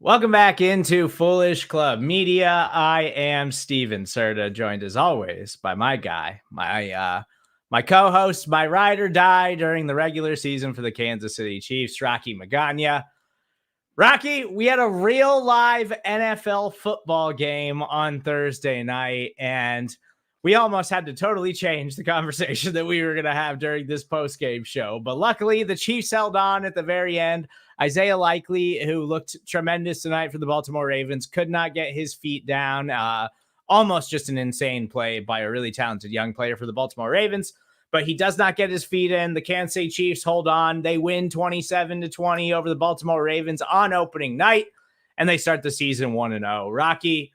Welcome back into Foolish Club Media. I am Steven Serda, joined as always by my guy, my co-host, my ride or die during the regular season for the Kansas City Chiefs, Rocky Magaña. Rocky, we had a real live NFL football game on Thursday night, and we almost had to totally change the conversation that we were going to have during this post-game show. But luckily, the Chiefs held on at the very end. Isaiah Likely, who looked tremendous tonight for the Baltimore Ravens, could not get his feet down. Almost just an insane play by a really talented young player for the Baltimore Ravens. But he does not get his feet in. The Kansas City Chiefs hold on. They win 27-20 over the Baltimore Ravens on opening night, and they start the season 1-0. Rocky,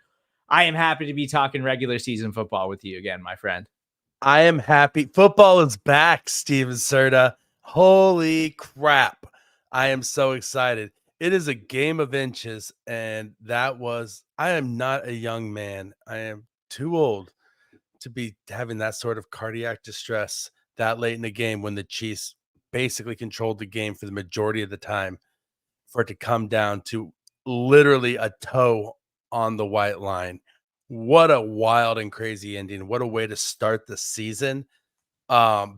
I am happy to be talking regular season football with you again, my friend. I am happy. Football is back, Steven Serda. Holy crap. I am so excited. It is a game of inches, and I am not a young man. I am too old to be having that sort of cardiac distress that late in the game when the Chiefs basically controlled the game for the majority of the time, for it to come down to literally a toe on the white line. What a wild and crazy ending. What a way to start the season.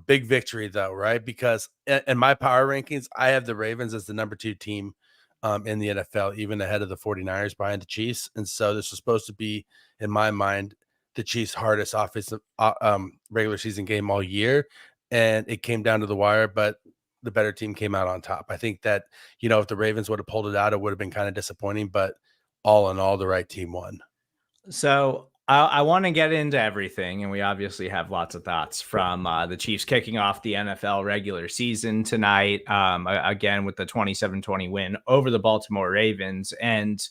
Big victory though, right? Because in my power rankings, I have the Ravens as the number 2 team in the NFL, even ahead of the 49ers behind the Chiefs. And so this was supposed to be, in my mind, the Chiefs' hardest offensive regular season game all year. And it came down to the wire, but the better team came out on top. I think that, if the Ravens would have pulled it out, it would have been kind of disappointing, but all in all, the right team won. So I want to get into everything, and we obviously have lots of thoughts from the Chiefs kicking off the NFL regular season tonight, again with the 27-20 win over the Baltimore Ravens. And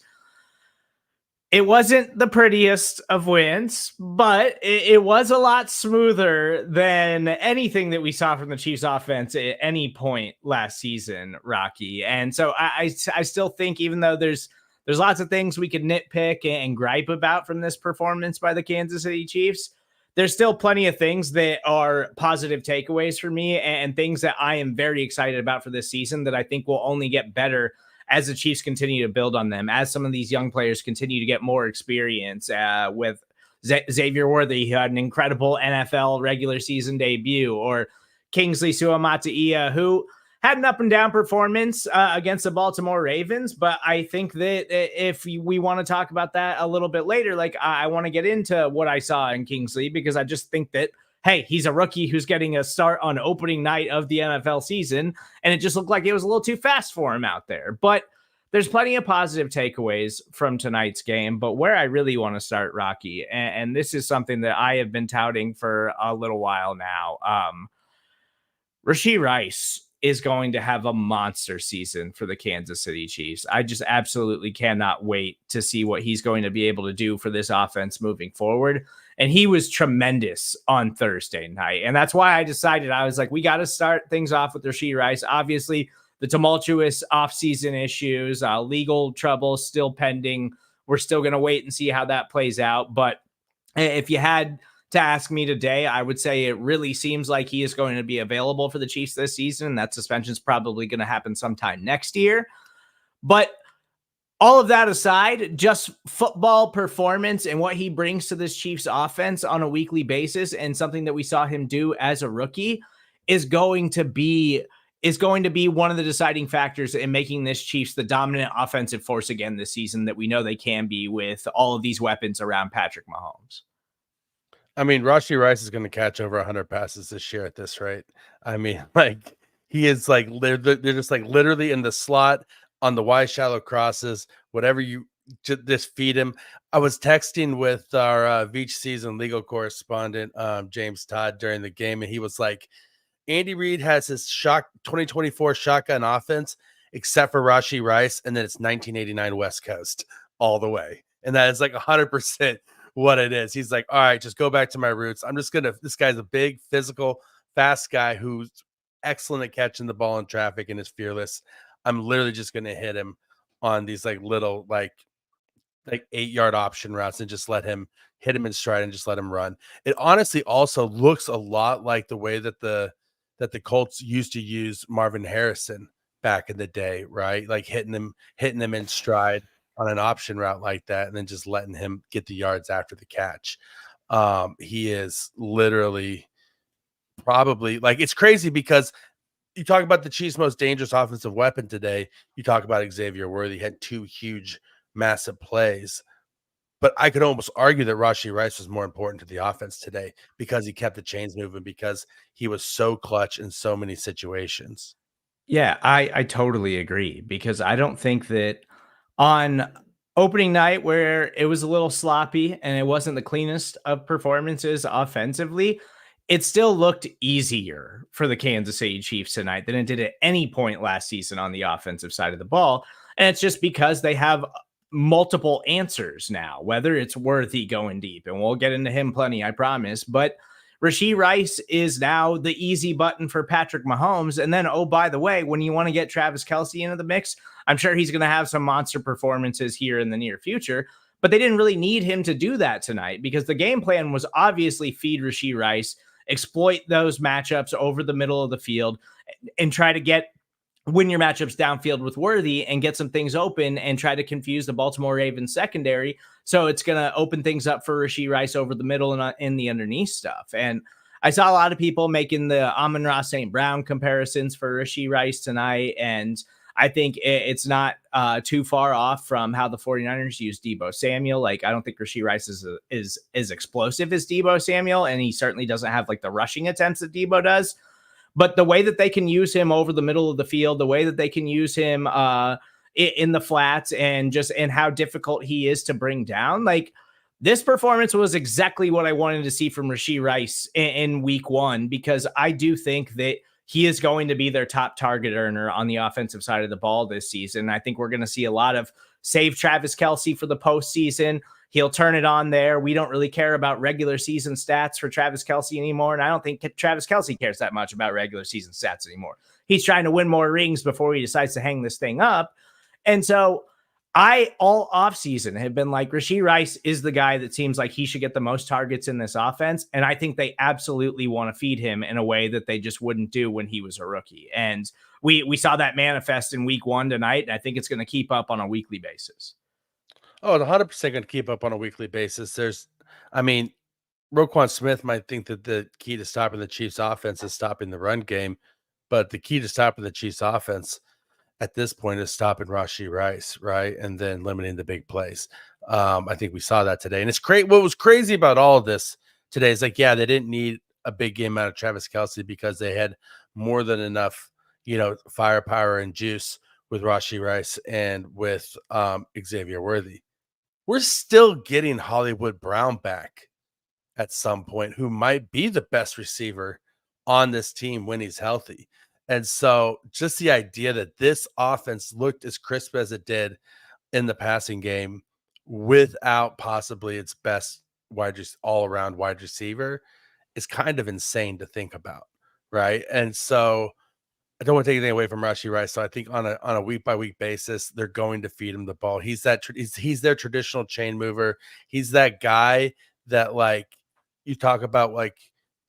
it wasn't the prettiest of wins, but it was a lot smoother than anything that we saw from the Chiefs offense at any point last season, Rocky. And so I still think, even though there's lots of things we could nitpick and gripe about from this performance by the Kansas City Chiefs, there's still plenty of things that are positive takeaways for me and things that I am very excited about for this season that I think will only get better as the Chiefs continue to build on them, as some of these young players continue to get more experience with Xavier Worthy, who had an incredible NFL regular season debut, or Kingsley Suamataia, who had an up and down performance against the Baltimore Ravens. But I think that if we want to talk about that a little bit later, I want to get into what I saw in Kingsley, because I just think that, hey, he's a rookie who's getting a start on opening night of the NFL season, and it just looked like it was a little too fast for him out there. But there's plenty of positive takeaways from tonight's game. But where I really want to start, Rocky, and this is something that I have been touting for a little while now, Rashee Rice is going to have a monster season for the Kansas City Chiefs. I just absolutely cannot wait to see what he's going to be able to do for this offense moving forward. And he was tremendous on Thursday night. And that's why I decided, I was like, we got to start things off with Rashee Rice. Obviously, the tumultuous offseason issues, legal trouble still pending. We're still going to wait and see how that plays out. But if you had to ask me today, I would say it really seems like he is going to be available for the Chiefs this season. That suspension is probably going to happen sometime next year. But all of that aside, just football performance and what he brings to this Chiefs offense on a weekly basis, and something that we saw him do as a rookie, is going to be one of the deciding factors in making this Chiefs the dominant offensive force again this season that we know they can be with all of these weapons around Patrick Mahomes. I mean, Rashee Rice is going to catch over 100 passes this year at this rate. I mean, he is they're just literally in the slot, on the wide shallow crosses, whatever you just feed him. I was texting with our Veach season legal correspondent, James Todd, during the game, and he was like, Andy Reid has his 2024 shotgun offense, except for Rashee Rice, and then it's 1989 West Coast all the way. And that is 100% what it is. He's like, all right, just go back to my roots. This guy's a big, physical, fast guy who's excellent at catching the ball in traffic and is fearless. I'm literally just going to hit him on these little 8-yard option routes and just let him hit him in stride and just let him run. It honestly also looks a lot like the way that the Colts used to use Marvin Harrison back in the day, right? Hitting him in stride on an option route like that and then just letting him get the yards after the catch. He is literally probably like, it's crazy because you talk about the Chiefs' most dangerous offensive weapon today. You talk about Xavier Worthy had 2 huge, massive plays. But I could almost argue that Rashee Rice was more important to the offense today because he kept the chains moving, because he was so clutch in so many situations. Yeah, I totally agree because I don't think that on opening night where it was a little sloppy and it wasn't the cleanest of performances offensively, it still looked easier for the Kansas City Chiefs tonight than it did at any point last season on the offensive side of the ball. And it's just because they have multiple answers now, whether it's Worthy going deep, and we'll get into him plenty, I promise. But Rashee Rice is now the easy button for Patrick Mahomes. And then, oh, by the way, when you want to get Travis Kelce into the mix, I'm sure he's going to have some monster performances here in the near future. But they didn't really need him to do that tonight because the game plan was obviously feed Rashee Rice, exploit those matchups over the middle of the field, and try to win your matchups downfield with Worthy and get some things open and try to confuse the Baltimore Ravens secondary. So it's going to open things up for Rashee Rice over the middle and in the underneath stuff. And I saw a lot of people making the Amon-Ra St. Brown comparisons for Rashee Rice tonight. And I think it's not too far off from how the 49ers use Deebo Samuel. Like, I don't think Rashee Rice is as explosive as Deebo Samuel, and he certainly doesn't have like the rushing attempts that Deebo does. But the way that they can use him over the middle of the field, the way that they can use him in the flats, and how difficult he is to bring down, like, this performance was exactly what I wanted to see from Rashee Rice in week 1, because I do think that he is going to be their top target earner on the offensive side of the ball this season. I think we're going to see a lot of save Travis Kelce for the postseason. He'll turn it on there. We don't really care about regular season stats for Travis Kelce anymore. And I don't think Travis Kelce cares that much about regular season stats anymore. He's trying to win more rings before he decides to hang this thing up. And so I, all offseason, have been like, Rashee Rice is the guy that seems like he should get the most targets in this offense. And I think they absolutely want to feed him in a way that they just wouldn't do when he was a rookie. And we saw that manifest in week 1 tonight. And I think it's going to keep up on a weekly basis. Oh, it's 100% going to keep up on a weekly basis. I mean, Roquan Smith might think that the key to stopping the Chiefs offense is stopping the run game, but the key to stopping the Chiefs offense at this point is stopping Rashee Rice, right? And then limiting the big plays. I think we saw that today. And it's great. What was crazy about all of this today is, like, yeah, they didn't need a big game out of Travis Kelce because they had more than enough, firepower and juice with Rashee Rice and with Xavier Worthy. We're still getting Hollywood Brown back at some point, who might be the best receiver on this team when he's healthy. And so just the idea that this offense looked as crisp as it did in the passing game without possibly its best all-around wide receiver is kind of insane to think about, right? And so I don't want to take anything away from Rashee Rice. So I think on a week by week basis, they're going to feed him the ball. He's their traditional chain mover. He's that guy that, like, you talk about, like,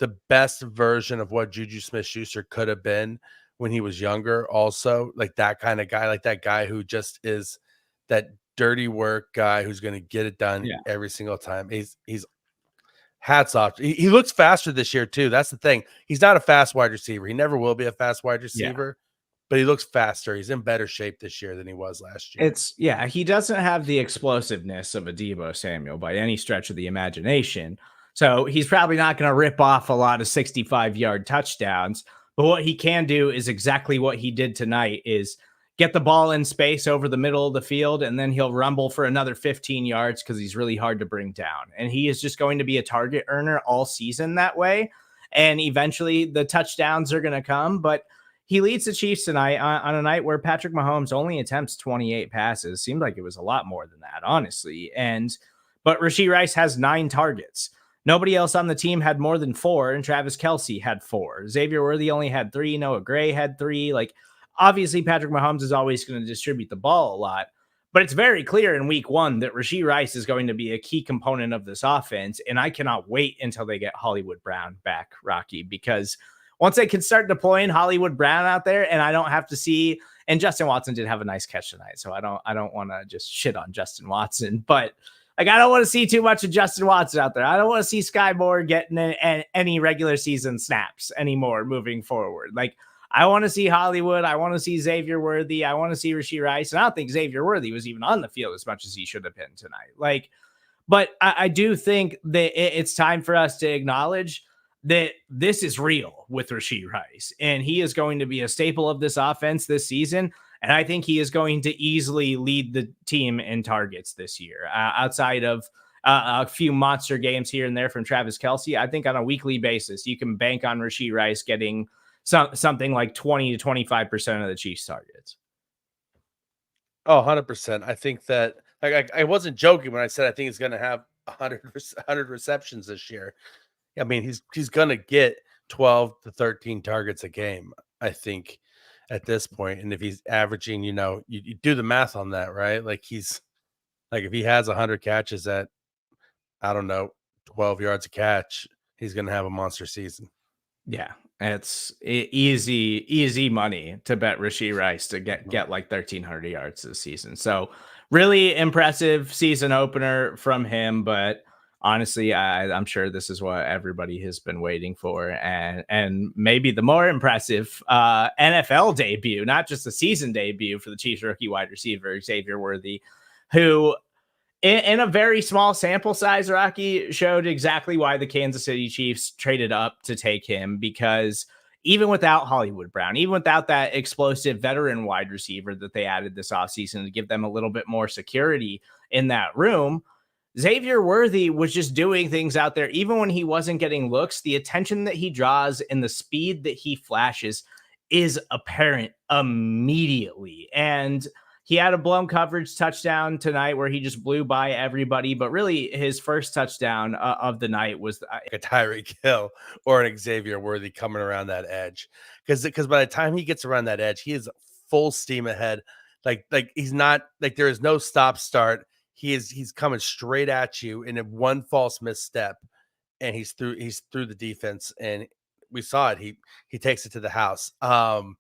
the best version of what Juju Smith-Schuster could have been when he was younger. Also, like, that kind of guy, like that guy who just is that dirty work guy who's going to get it done every single time. He's hats off. He looks faster this year too. That's the thing. He's not a fast wide receiver. He never will be a fast wide receiver, but he looks faster. He's in better shape this year than he was last year. He doesn't have the explosiveness of a Deebo Samuel by any stretch of the imagination. So he's probably not going to rip off a lot of 65-yard touchdowns. But what he can do is exactly what he did tonight, is get the ball in space over the middle of the field, and then he'll rumble for another 15 yards because he's really hard to bring down. And he is just going to be a target earner all season that way. And eventually the touchdowns are going to come. But he leads the Chiefs tonight on a night where Patrick Mahomes only attempts 28 passes. Seemed like it was a lot more than that, honestly. But Rashee Rice has 9 targets. Nobody else on the team had more than 4, and Travis Kelce had 4. Xavier Worthy only had 3. Noah Gray had 3. Like, obviously, Patrick Mahomes is always going to distribute the ball a lot, but it's very clear in week 1 that Rashee Rice is going to be a key component of this offense, and I cannot wait until they get Hollywood Brown back, Rocky, because once they can start deploying Hollywood Brown out there and I don't have to see And Justin Watson did have a nice catch tonight, so I don't want to just shit on Justin Watson, but like I don't want to see too much of Justin Watson out there. I don't want to see Sky Moore getting any regular season snaps anymore moving forward. Like I want to see Hollywood. I want to see Xavier Worthy. I want to see Rashee Rice. And I don't think Xavier Worthy was even on the field as much as he should have been tonight. Like, but I do think that it's time for us to acknowledge that this is real with Rashee Rice, and he is going to be a staple of this offense this season. And I think he is going to easily lead the team in targets this year, outside of a few monster games here and there from Travis Kelce. I think on a weekly basis, you can bank on Rashee Rice getting something like 20 to 25% of the Chiefs targets. Oh, 100%. I think that I wasn't joking when I said I think he's going to have 100 receptions this year. I mean, he's going to get 12 to 13 targets a game, I think, at this point. And if he's averaging, you do the math on that, right? Like he's like, if he has 100 catches at, I don't know, 12 yards a catch, he's going to have a monster season. Yeah, it's easy money to bet Rashee Rice to get like 1,300 yards this season. So really impressive season opener from him. But honestly, I'm sure this is what everybody has been waiting for, and maybe the more impressive NFL debut, not just the season debut for the Chiefs rookie wide receiver Xavier Worthy, who in a very small sample size, Rocky, showed exactly why the Kansas City Chiefs traded up to take him, because even without Hollywood Brown, even without that explosive veteran wide receiver that they added this offseason to give them a little bit more security in that room, Xavier Worthy was just doing things out there. Even when he wasn't getting looks, the attention that he draws and the speed that he flashes is apparent immediately. And he had a blown coverage touchdown tonight where he just blew by everybody. But really, his first touchdown of the night was a Tyreek Hill or an Xavier Worthy coming around that edge. Because by the time he gets around that edge, he is full steam ahead. Like he's not like there is no stop start. He's coming straight at you, and in one false misstep, and he's through the defense, and we saw it. He takes it to the house. I'm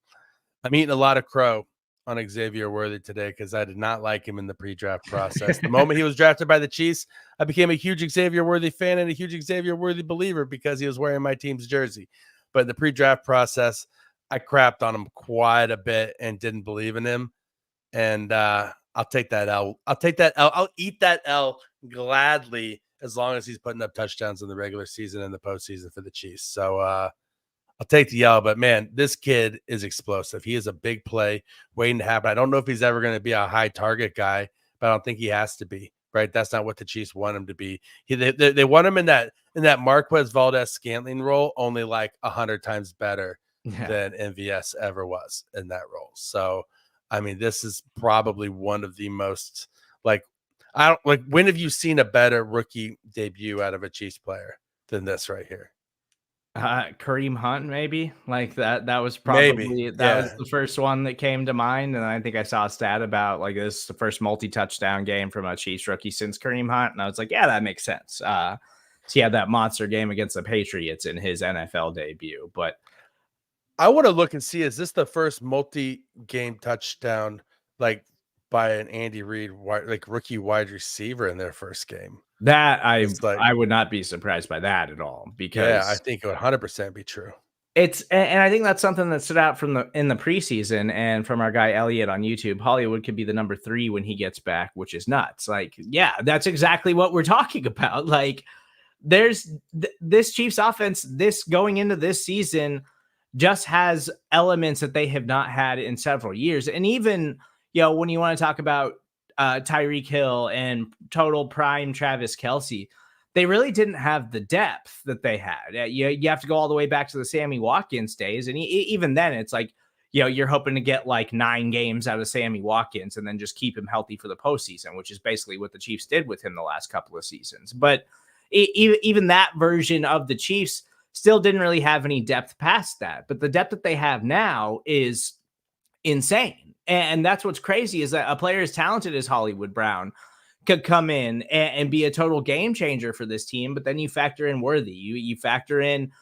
eating a lot of crow on Xavier Worthy today because I did not like him in the pre-draft process. The moment he was drafted by the Chiefs, I became a huge Xavier Worthy fan and a huge Xavier Worthy believer because he was wearing my team's jersey. But in the pre-draft process, I crapped on him quite a bit and didn't believe in him. And I'll take that L. I'll take that L. I'll eat that L gladly as long as he's putting up touchdowns in the regular season and the postseason for the Chiefs. So I'll take the L, but man, this kid is explosive. He is a big play waiting to happen. I don't know if he's ever going to be a high target guy, but I don't think he has to be, right? That's not what the Chiefs want him to be. They want him in that Marquez Valdez-Scantling role, only like 100 times better than MVS ever was in that role. So, I mean, this is probably one of the most when have you seen a better rookie debut out of a Chiefs player than this right here? Kareem Hunt, maybe like that was probably was the first one that came to mind. And I think I saw a stat about like this is the first multi-touchdown game from a Chiefs rookie since Kareem Hunt, and I was like, yeah, that makes sense. So he had that monster game against the Patriots in his NFL debut. But I want to look and see, is this the first multi-game touchdown like by an Andy Reid like rookie wide receiver in their first game? That I would not be surprised by that at all, because I think it would 100% be true. And I think that's something that stood out in the preseason and from our guy Elliot on YouTube. Hollywood could be the number 3 when he gets back, which is nuts. Like, yeah, that's exactly what we're talking about. Like, there's this Chiefs offense, this going into this season just has elements that they have not had in several years. And even, when you want to talk about Tyreek Hill and total prime Travis Kelce, they really didn't have the depth that they had. You have to go all the way back to the Sammy Watkins days. And even then it's like, you're hoping to get like 9 games out of Sammy Watkins and then just keep him healthy for the postseason, which is basically what the Chiefs did with him the last couple of seasons. But even that version of the Chiefs still didn't really have any depth past that. But the depth that they have now is insane. And that's what's crazy, is that a player as talented as Hollywood Brown could come in and be a total game changer for this team. But then you factor in Worthy, you factor in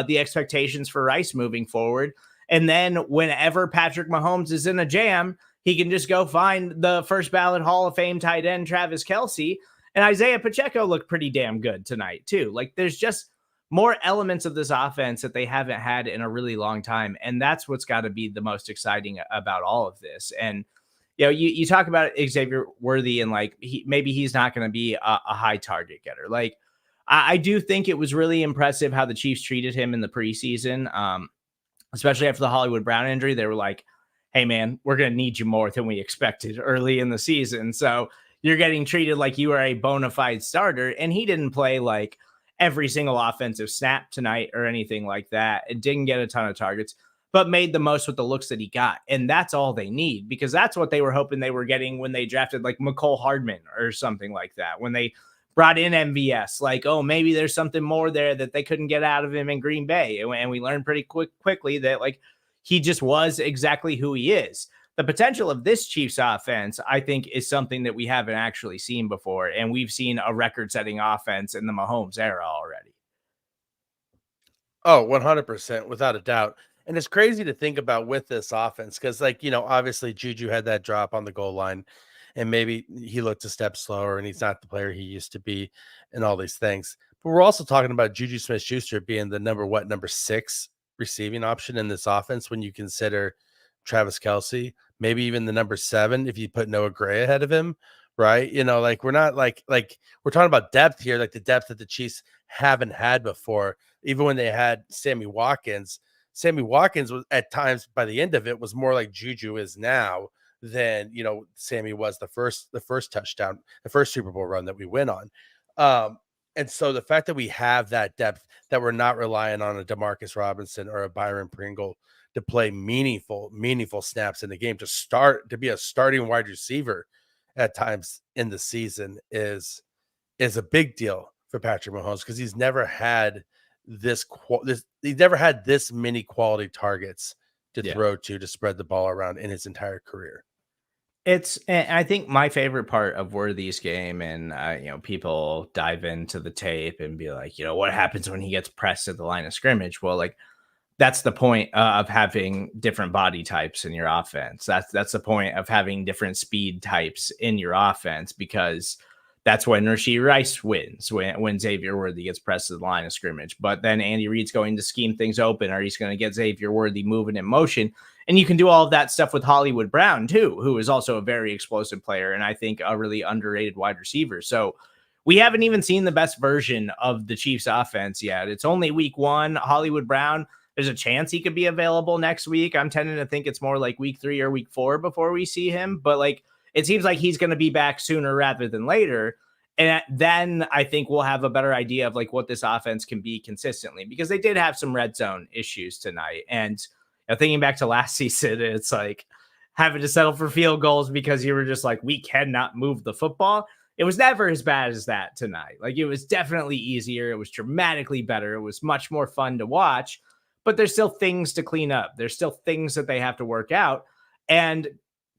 the expectations for Rice moving forward. And then whenever Patrick Mahomes is in a jam, he can just go find the first ballot Hall of Fame tight end, Travis Kelce. And Isaiah Pacheco looked pretty damn good tonight, too. Like, there's just more elements of this offense that they haven't had in a really long time. And that's what's got to be the most exciting about all of this. And, you talk about Xavier Worthy and like, maybe he's not going to be a high target getter. Like, I do think it was really impressive how the Chiefs treated him in the preseason. Especially after the Hollywood Brown injury, they were like, hey, man, we're going to need you more than we expected early in the season. So you're getting treated like you are a bona fide starter. And he didn't play like every single offensive snap tonight or anything like that. It didn't get a ton of targets, but made the most with the looks that he got. And that's all they need, because that's what they were hoping they were getting when they drafted like McCole Hardman or something like that. When they brought in MVS, like, oh, maybe there's something more there that they couldn't get out of him in Green Bay. And we learned pretty quickly that like he just was exactly who he is. The potential of this Chiefs offense, I think, is something that we haven't actually seen before. And we've seen a record-setting offense in the Mahomes era already. Oh, 100%, without a doubt. And it's crazy to think about with this offense because, like, obviously Juju had that drop on the goal line and maybe he looked a step slower and he's not the player he used to be and all these things. But we're also talking about Juju Smith-Schuster being the number 6 receiving option in this offense when you consider Travis Kelce, maybe even the number 7 if you put Noah Gray ahead of him, right? Like we're not like we're talking about depth here, like the depth that the Chiefs haven't had before. Even when they had Sammy Watkins was at times by the end of it was more like Juju is now than Sammy was the first touchdown, the first Super Bowl run that we went on. And so the fact that we have that depth, that we're not relying on a Demarcus Robinson or a Byron Pringle to play meaningful snaps in the game, to be a starting wide receiver at times in the season is a big deal for Patrick Mahomes, because he's never had he's never had this many quality targets to throw to spread the ball around in his entire career. I think my favorite part of Worthy's game, and people dive into the tape and be like, what happens when he gets pressed at the line of scrimmage? Well, like, that's the point of having different body types in your offense. That's the point of having different speed types in your offense, because that's when Rashee Rice wins, when Xavier Worthy gets pressed to the line of scrimmage. But then Andy Reid's going to scheme things open, or he's going to get Xavier Worthy moving in motion. And you can do all of that stuff with Hollywood Brown, too, who is also a very explosive player and I think a really underrated wide receiver. So we haven't even seen the best version of the Chiefs offense yet. It's only week 1. Hollywood Brown, there's a chance he could be available next week. I'm tending to think it's more like week 3 or week 4 before we see him. But like, it seems like he's going to be back sooner rather than later. And then I think we'll have a better idea of like what this offense can be consistently, because they did have some red zone issues tonight. And thinking back to last season, it's like having to settle for field goals because you were just like, we cannot move the football. It was never as bad as that tonight. Like, it was definitely easier. It was dramatically better. It was much more fun to watch, but there's still things to clean up. There's still things that they have to work out. And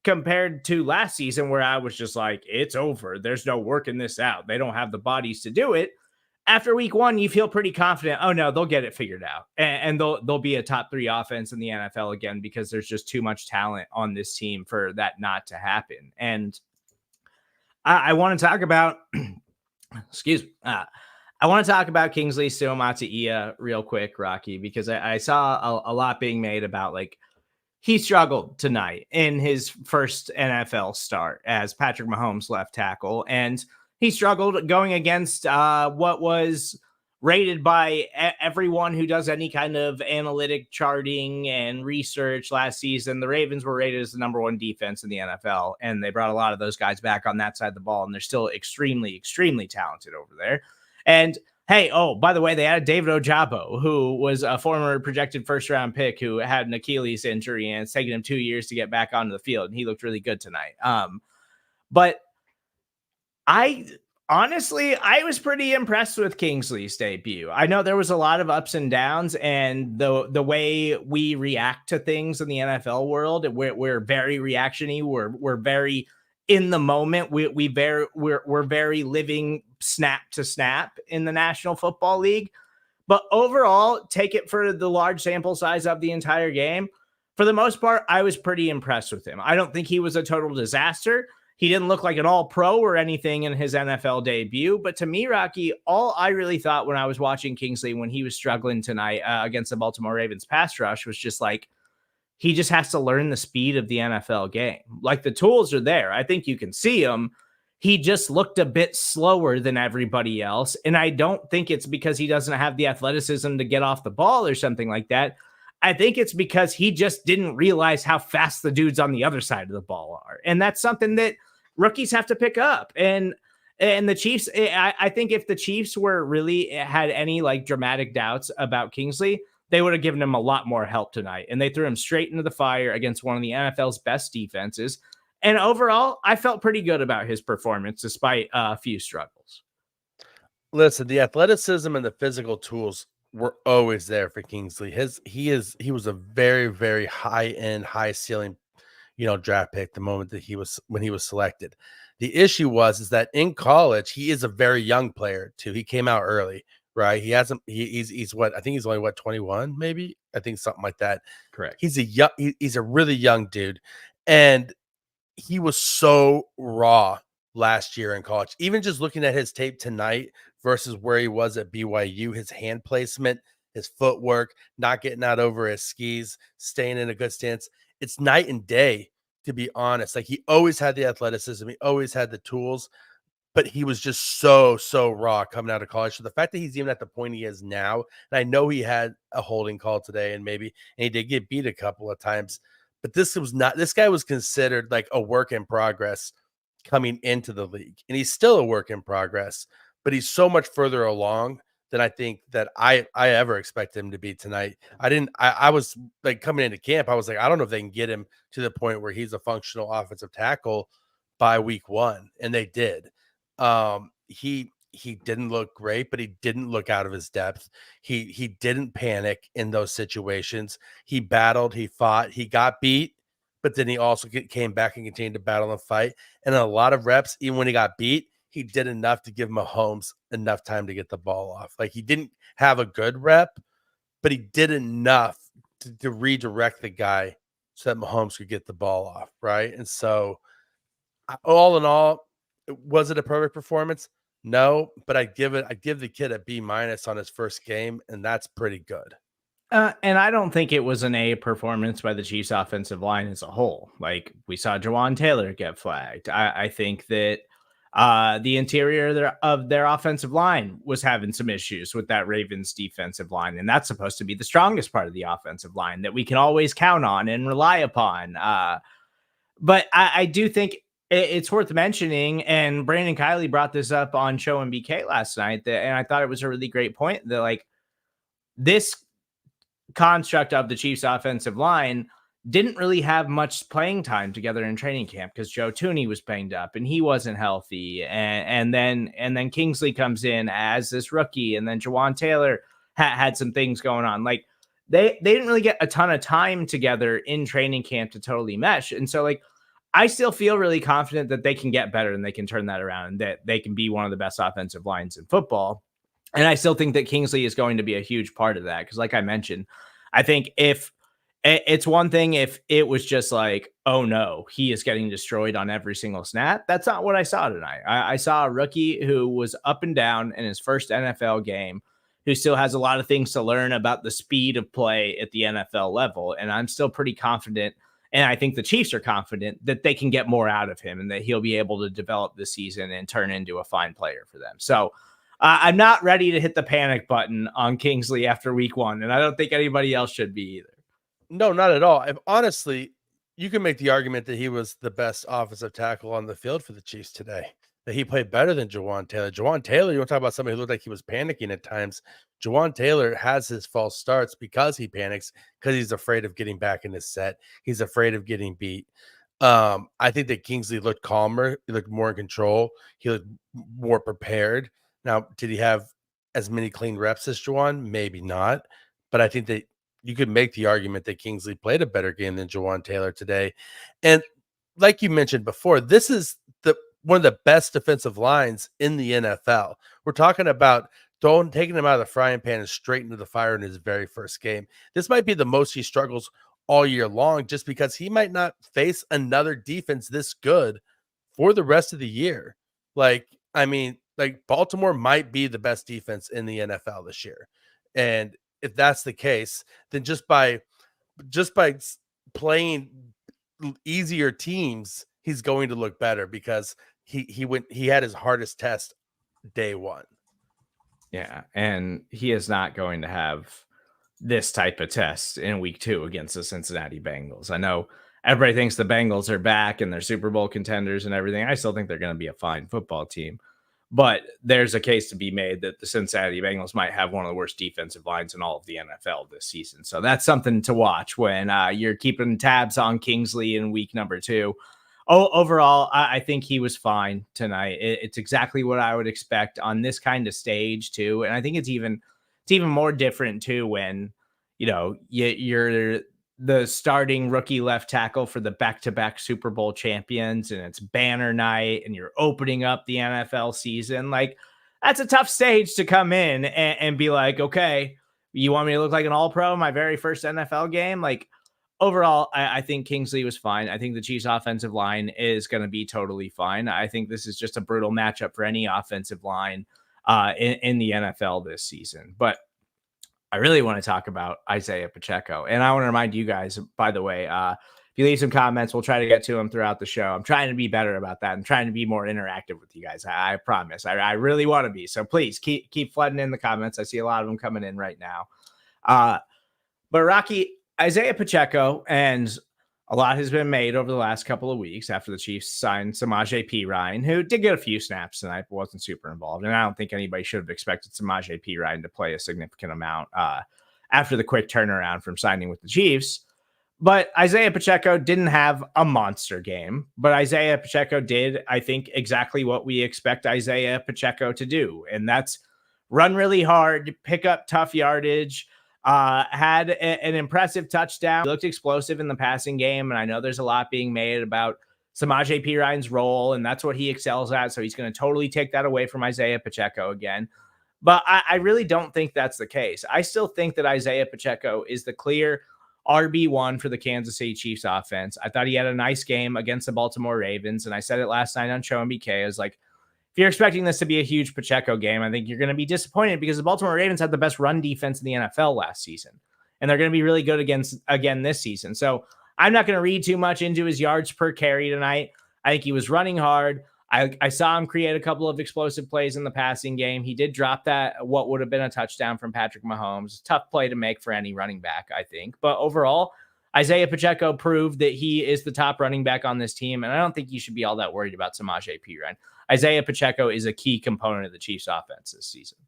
compared to last season, where I was just like, it's over, there's no working this out, they don't have the bodies to do it. After week 1, you feel pretty confident. Oh no, they'll get it figured out, and they'll be a top 3 offense in the NFL again, because there's just too much talent on this team for that not to happen. And I want to talk about, excuse me, I want to talk about Kingsley Suamataia real quick, Rocky, because I saw a lot being made about like, he struggled tonight in his first NFL start as Patrick Mahomes left tackle. And he struggled going against what was rated by everyone who does any kind of analytic charting and research last season. The Ravens were rated as the number 1 defense in the NFL, and they brought a lot of those guys back on that side of the ball, and they're still extremely, extremely talented over there. And hey, oh, by the way, they added David Ojabo, who was a former projected first-round pick who had an Achilles injury, and it's taken him 2 years to get back onto the field, and he looked really good tonight. But I was pretty impressed with Kingsley's debut. I know there was a lot of ups and downs, and the way we react to things in the NFL world, we're very reactionary. We're very in the moment. We're very living snap to snap in the National Football League. But overall, take it for the large sample size of the entire game. For the most part, I was pretty impressed with him. I don't think he was a total disaster. He didn't look like an all-pro or anything in his NFL debut. But to me, Rocky, all I really thought when I was watching Kingsley when he was struggling tonight against the Baltimore Ravens pass rush was just like, he just has to learn the speed of the NFL game. Like, the tools are there. I think you can see them. He just looked a bit slower than everybody else. And I don't think it's because he doesn't have the athleticism to get off the ball or something like that. I think it's because he just didn't realize how fast the dudes on the other side of the ball are. And that's something that rookies have to pick up. And the Chiefs, I think if the Chiefs were really had any like dramatic doubts about Kingsley, they would have given him a lot more help tonight. And they threw him straight into the fire against one of the NFL's best defenses. And overall, I felt pretty good about his performance despite a few struggles. Listen, the athleticism and the physical tools were always there for Kingsley. He was a very, very high end, high ceiling, draft pick the moment that when he was selected. The issue is that in college, he is a very young player too. He came out early, right? He's what, I think he's only 21, maybe. I think something like that. Correct. He's a really young dude. And he was so raw last year in college. Even just looking at his tape tonight versus where he was at BYU, his hand placement, his footwork, not getting out over his skis, staying in a good stance. It's night and day, to be honest. Like, he always had the athleticism. He always had the tools, but he was just so raw coming out of college. So the fact that he's even at the point he is now, and I know he had a holding call today and he did get beat a couple of times, but this guy was considered like a work in progress coming into the league. And he's still a work in progress, but he's so much further along than I think that I ever expected him to be tonight. I was like, coming into camp, I was like, I don't know if they can get him to the point where he's a functional offensive tackle by week 1. And they did. He didn't look great, but he didn't look out of his depth. He didn't panic in those situations. He battled, he fought, he got beat, but then he also came back and continued to battle and fight. And in a lot of reps, even when he got beat, he did enough to give Mahomes enough time to get the ball off. Like, he didn't have a good rep, but he did enough to redirect the guy so that Mahomes could get the ball off, right? And so, all in all, was it a perfect performance? No, but I'd give the kid a B- on his first game, and that's pretty good. And I don't think it was an A performance by the Chiefs offensive line as a whole. Like, we saw Jawan Taylor get flagged. I think that the interior of their offensive line was having some issues with that Ravens defensive line. And that's supposed to be the strongest part of the offensive line that we can always count on and rely upon. But I do think it's worth mentioning, and Brandon Kiley brought this up on Show and BK last night, and I thought it was a really great point that, like, this construct of the Chiefs offensive line didn't really have much playing time together in training camp because Joe Thuney was banged up and he wasn't healthy. And then Kingsley comes in as this rookie, and then Jawan Taylor had some things going on. Like, they didn't really get a ton of time together in training camp to totally mesh. And so, like, I still feel really confident that they can get better and they can turn that around and that they can be one of the best offensive lines in football. And I still think that Kingsley is going to be a huge part of that. Because, like I mentioned, I think if it's one thing if it was just like, oh no, he is getting destroyed on every single snap. That's not what I saw tonight. I saw a rookie who was up and down in his first NFL game, who still has a lot of things to learn about the speed of play at the NFL level. And I'm still pretty confident. And I think the Chiefs are confident that they can get more out of him and that he'll be able to develop this season and turn into a fine player for them. So I'm not ready to hit the panic button on Kingsley after week 1. And I don't think anybody else should be either. No, not at all. Honestly, you can make the argument that he was the best offensive tackle on the field for the Chiefs today, that he played better than Jawan Taylor. Jawan Taylor, you want to talk about somebody who looked like he was panicking at times. Jawan Taylor has his false starts because he panics, because he's afraid of getting back in his set. He's afraid of getting beat. I think that Kingsley looked calmer. He looked more in control. He looked more prepared. Now, did he have as many clean reps as Jawan? Maybe not. But I think that you could make the argument that Kingsley played a better game than Jawan Taylor today. And like you mentioned before, this is one of the best defensive lines in the NFL. We're talking about taking him out of the frying pan and straight into the fire in his very first game. This might be the most he struggles all year long, just because he might not face another defense this good for the rest of the year. Like, I mean, like Baltimore might be the best defense in the NFL this year. And if that's the case, then just by playing easier teams, he's going to look better because he had his hardest test day one. Yeah, and he is not going to have this type of test in week 2 against the Cincinnati Bengals. I know everybody thinks the Bengals are back and they're Super Bowl contenders and everything. I still think they're going to be a fine football team. But there's a case to be made that the Cincinnati Bengals might have one of the worst defensive lines in all of the NFL this season. So that's something to watch when you're keeping tabs on Kingsley in week number 2. Overall, I think he was fine tonight. It's exactly what I would expect on this kind of stage too. And I think it's even more different too when, you're the starting rookie left tackle for the back-to-back Super Bowl champions and it's banner night and you're opening up the NFL season. Like, that's a tough stage to come in and be like, okay, you want me to look like an all-pro in my very first NFL game? Like, overall, I think Kingsley was fine. I think the Chiefs offensive line is going to be totally fine. I think this is just a brutal matchup for any offensive line in the NFL this season. But I really want to talk about Isaiah Pacheco. And I want to remind you guys, by the way, if you leave some comments, we'll try to get to them throughout the show. I'm trying to be better about that. I'm trying to be more interactive with you guys. I promise. I really want to be. So please keep flooding in the comments. I see a lot of them coming in right now. But Rocky, Isaiah Pacheco, and a lot has been made over the last couple of weeks after the Chiefs signed Samaje Perine, who did get a few snaps tonight, but wasn't super involved. And I don't think anybody should have expected Samaje Perine to play a significant amount after the quick turnaround from signing with the Chiefs. But Isaiah Pacheco didn't have a monster game, but Isaiah Pacheco did, I think, exactly what we expect Isaiah Pacheco to do. And that's run really hard, pick up tough yardage, had an impressive touchdown. He looked explosive in the passing game. And I know there's a lot being made about Samaje Perine's role, and that's what he excels at. So he's going to totally take that away from Isaiah Pacheco again. But I really don't think that's the case. I still think that Isaiah Pacheco is the clear RB1 for the Kansas City Chiefs offense. I thought he had a nice game against the Baltimore Ravens. And I said it last night on Show MBK. I was like, if you're expecting this to be a huge Pacheco game, I think you're going to be disappointed because the Baltimore Ravens had the best run defense in the NFL last season. And they're going to be really good again this season. So I'm not going to read too much into his yards per carry tonight. I think he was running hard. I saw him create a couple of explosive plays in the passing game. He did drop that, what would have been a touchdown from Patrick Mahomes. Tough play to make for any running back, I think. But overall, Isaiah Pacheco proved that he is the top running back on this team. And I don't think you should be all that worried about Samaje Perine. Isaiah Pacheco is a key component of the Chiefs offense this season.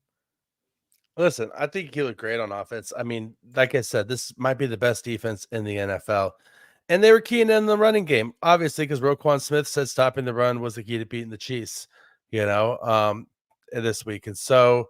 Listen, I think he looked great on offense. I mean, like I said, this might be the best defense in the NFL. And they were keying in the running game, obviously, because Roquan Smith said stopping the run was the key to beating the Chiefs, this week. And so,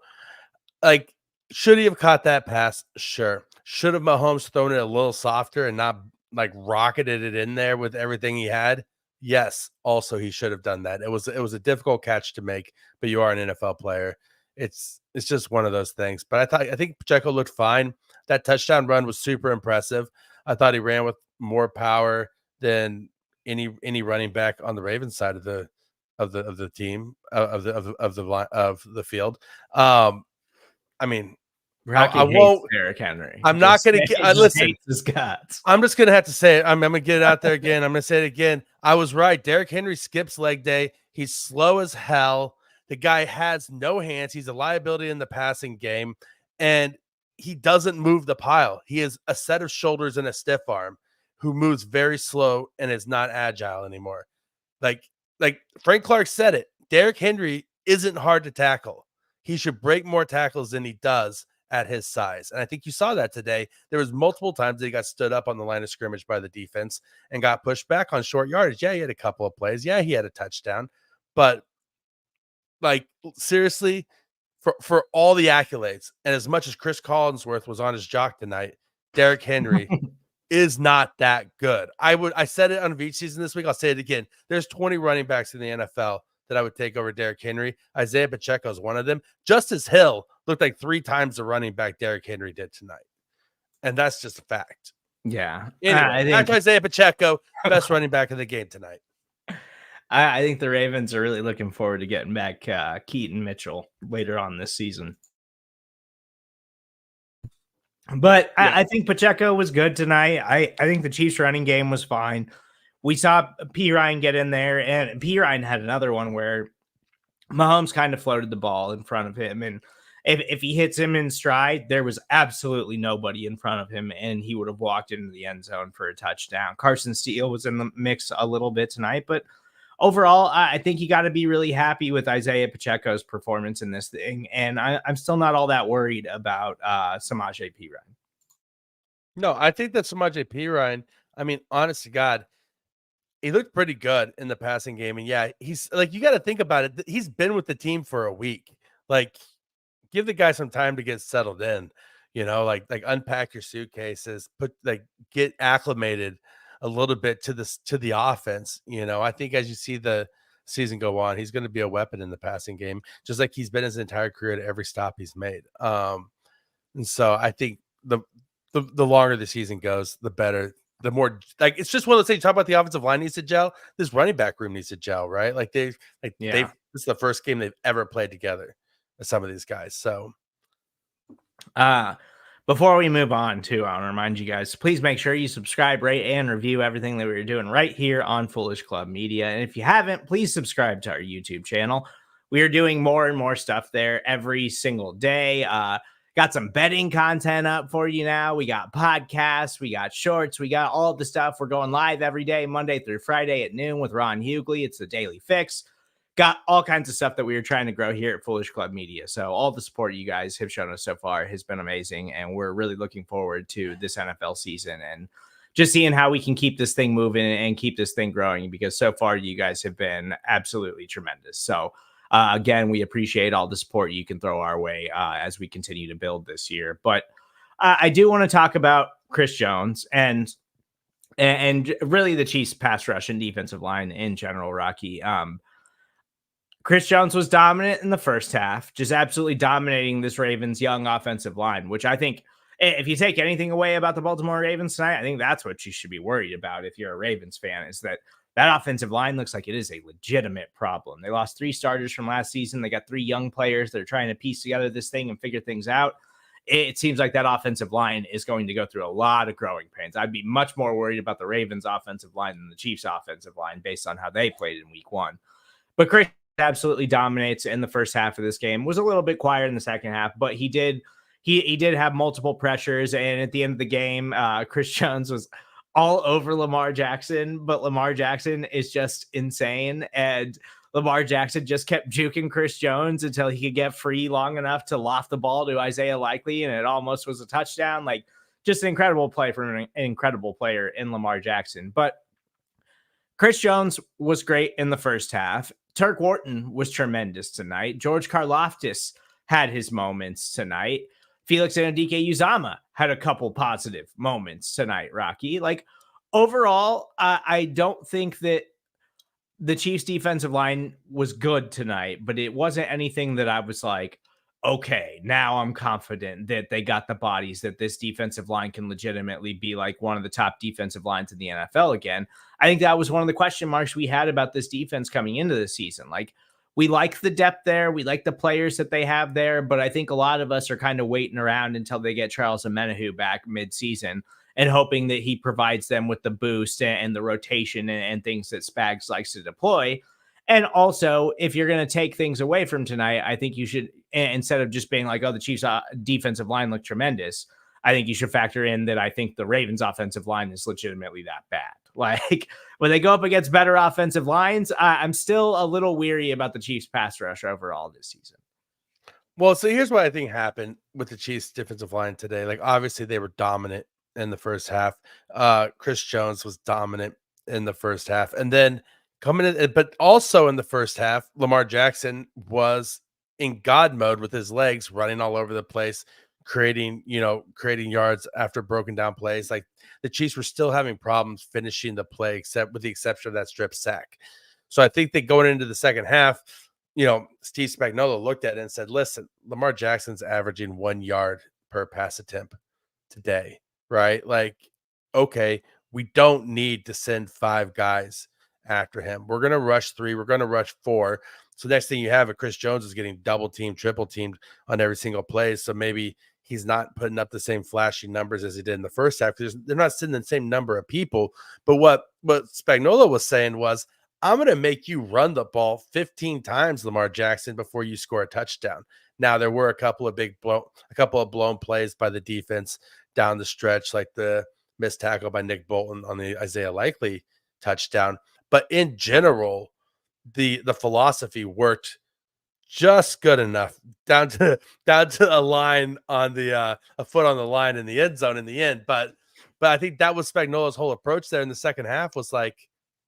like, should he have caught that pass? Sure. Should have Mahomes thrown it a little softer and not, like, rocketed it in there with everything he had? Yes. Also, he should have done that. It was a difficult catch to make, but you are an NFL player. It's just one of those things. But I think Pacheco looked fine. That touchdown run was super impressive. I thought he ran with more power than any running back on the Ravens side of the team of the field. I mean, Rocky I won't. Derrick Henry. I'm not going to listen. I'm just going to have to say it. I'm going to get it out there again. I'm going to say it again. I was right. Derrick Henry skips leg day. He's slow as hell. The guy has no hands. He's a liability in the passing game, and he doesn't move the pile. He has a set of shoulders and a stiff arm who moves very slow and is not agile anymore. Like Frank Clark said it, Derrick Henry isn't hard to tackle. He should break more tackles than he does at his size. And I think you saw that today. There was multiple times that he got stood up on the line of scrimmage by the defense and got pushed back on short yardage. Yeah, he had a couple of plays. Yeah, he had a touchdown. But, like, seriously, for all the accolades, and as much as Chris Collinsworth was on his jock tonight, Derrick Henry is not that good. I said it on Beach Season this week. I'll say it again. There's 20 running backs in the NFL that I would take over Derrick Henry. Isaiah Pacheco is one of them. Justice Hill looked like 3 times the running back Derrick Henry did tonight. And that's just a fact. Yeah. Anyway, I back think to Isaiah Pacheco, best running back of the game tonight. I think the Ravens are really looking forward to getting back Keaton Mitchell later on this season. But Yeah. I think Pacheco was good tonight. I think the Chiefs running game was fine. We saw P. Ryan get in there, and P. Ryan had another one where Mahomes kind of floated the ball in front of him. And if he hits him in stride, there was absolutely nobody in front of him, and he would have walked into the end zone for a touchdown. Carson Steele was in the mix a little bit tonight, but overall, I think you got to be really happy with Isaiah Pacheco's performance in this thing. And I'm still not all that worried about Samaje Perine. No, I think that Samaje Perine, I mean, honest to God, he looked pretty good in the passing game. And yeah, he's like, you got to think about it. He's been with the team for a week. Like, give the guy some time to get settled in, like unpack your suitcases, get acclimated a little bit to the offense. I think as you see the season go on, he's going to be a weapon in the passing game, just like he's been his entire career at every stop he's made. And so I think the longer the season goes, the better, the more, like, it's just one of those things. Talk about the offensive line needs to gel. This running back room needs to gel, right? Like this is the first game they've ever played together with some of these guys. So, before we move on I want to remind you guys, please make sure you subscribe, rate, and review everything that we're doing right here on Foolish Club Media. And if you haven't, please subscribe to our YouTube channel. We are doing more and more stuff there every single day. Got some betting content up for you now. We got podcasts, we got shorts, we got all of the stuff. We're going live every day, Monday through Friday at noon with Ron Hughley. It's the Daily Fix. Got all kinds of stuff that we are trying to grow here at Foolish Club Media. So all the support you guys have shown us so far has been amazing. And we're really looking forward to this NFL season and just seeing how we can keep this thing moving and keep this thing growing, because so far you guys have been absolutely tremendous. So again, we appreciate all the support you can throw our way as we continue to build this year. But I do want to talk about Chris Jones and really the Chiefs pass rush and defensive line in general, Rocky. Chris Jones was dominant in the first half, just absolutely dominating this Ravens young offensive line, which I think if you take anything away about the Baltimore Ravens tonight, I think that's what you should be worried about if you're a Ravens fan, is that offensive line looks like it is a legitimate problem. They lost 3 starters from last season. They got 3 young players that are trying to piece together this thing and figure things out. It seems like that offensive line is going to go through a lot of growing pains. I'd be much more worried about the Ravens offensive line than the Chiefs offensive line based on how they played in week 1. But Chris absolutely dominates in the first half of this game. Was a little bit quiet in the second half, but he did have multiple pressures. And at the end of the game, Chris Jones was all over Lamar Jackson, but Lamar Jackson is just insane. And Lamar Jackson just kept juking Chris Jones until he could get free long enough to loft the ball to Isaiah Likely, and it almost was a touchdown. Like, just an incredible play from an incredible player in Lamar Jackson. But Chris Jones was great in the first half. Turk Wharton was tremendous tonight. George Karlaftis had his moments tonight. Felix Anudike-Uzomah had a couple positive moments tonight, Rocky. Like, overall, I don't think that the Chiefs defensive line was good tonight, but it wasn't anything that I was like, okay, now I'm confident that they got the bodies, that this defensive line can legitimately be like one of the top defensive lines in the NFL again. I think that was one of the question marks we had about this defense coming into the season. Like, we like the depth there. We like the players that they have there, but I think a lot of us are kind of waiting around until they get Charles Omenihu back mid-season and hoping that he provides them with the boost and the rotation and things that Spags likes to deploy. And also, if you're going to take things away from tonight, I think you should, instead of just being like, oh, the Chiefs defensive line looked tremendous, I think you should factor in that I think the Ravens offensive line is legitimately that bad. Like, when they go up against better offensive lines, I'm still a little weary about the Chiefs pass rush overall this season. Well, so here's what I think happened with the Chiefs defensive line today. Like, obviously they were dominant in the first half. Chris Jones was dominant in the first half. And then coming in, but also in the first half, Lamar Jackson was in God mode with his legs running all over the place, creating yards after broken down plays. Like, the Chiefs were still having problems finishing the play, except with the exception of that strip sack. So I think that going into the second half, Steve Spagnuolo looked at it and said, listen, Lamar Jackson's averaging 1 yard per pass attempt today, right? Like, okay, we don't need to send 5 guys after him. We're going to rush 3. We're going to rush 4. So next thing you have, Chris Jones is getting double teamed, triple teamed on every single play. So maybe he's not putting up the same flashy numbers as he did in the first half. They're not sending the same number of people. But what Spagnuolo was saying was, I'm going to make you run the ball 15 times, Lamar Jackson, before you score a touchdown. Now, there were a couple of blown plays by the defense down the stretch, like the missed tackle by Nick Bolton on the Isaiah Likely touchdown. But in general, the philosophy worked just good enough down to a line on the a foot on the line in the end zone in the end. But I think that was Spagnuolo's whole approach there in the second half was like,